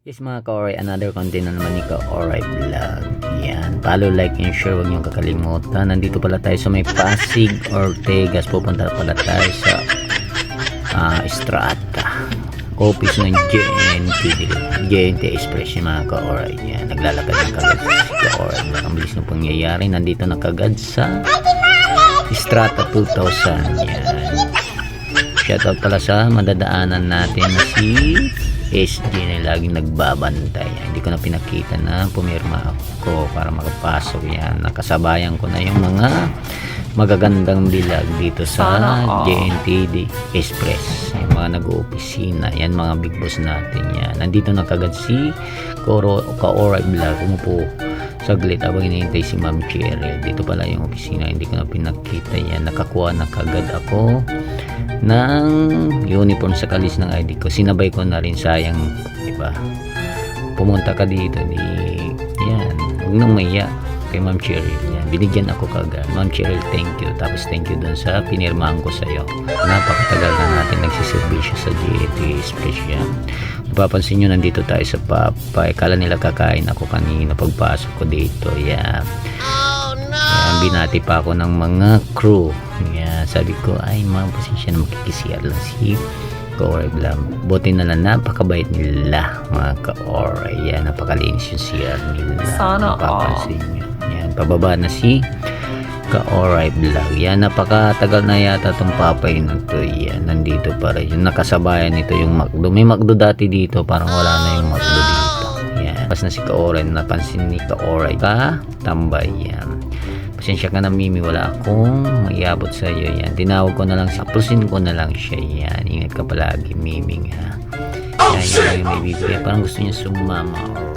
Yes mga ka-Oray, another content na naman ni ka-Oray Vlog. Yan, follow, like, and share, huwag niyong kakalimutan. Nandito pala tayo sa may Pasig, Ortegas. Pupunta pala tayo sa Estrada, office ng JNT Express yung mga ka-Oray. Yan, naglalakad ng kagad si ka-Oray. Ang bilis ng pangyayari, nandito na kagad sa Estrada 2000. Yan, shoutout pala sa madadaanan natin na si SG na laging nagbabantay. Hindi ko na pinakita na pumirma ako para makapasok. Yan, nakasabayan ko na yung mga magagandang dilag dito sa JNT Express, yung mga nag-opisina. Yan, mga big boss natin. Yan, nandito na kagad si ka-Oray Vlog. Umupo saglit habang hinihintay si Ma'am Cheryl. Dito pala yung opisina, hindi ko na pinakita. Yan, nakakuha na kagad ako ng uniform sa kalis ng ID ko. Sinabay ko na rin, sayang, diba? Pumunta ka dito, yan, huwag nang maya kay Ma'am Cheryl. Yan, binigyan ako kagad. Ma'am Cheryl, thank you. Tapos thank you dun sa pinirmahan ko sa'yo. Napakatagal na natin nagsiservisyo sa GT Express. Yan, mapapansin nyo, nandito tayo sa Papay. Kala nila kakain ako kanina pagpasok ko dito. Yan, yan, binati pa ako ng mga crew. Yan, sabi ko, ay mga posisyon na makikisiyar lang si ka-Oray Vlog. Buti na lang, napakabait nila mga ka-Oray. Yan, napakalinis yung CR nila. Sana mapapansin nyo. Yan, pababa na si ka-Oray Vlog. Yan, napakatagal na yata itong Papay na to. Yan, nandito pa rin. Yung nakasabayan nito yung McDo. May McDo dati dito, parang wala na yung McDo dito. Yan, pas na si ka-Oray, napansin ni ka-Oray ka tambay. Yan, pasensya ka na Mimi, wala akong maiabot sa iyo. Yan, tinawag ko na lang, saplusin ko na lang siya. Yan, ingat ka palagi Mimi ha. Yan, yung may bibigyan, parang gusto niya sumama or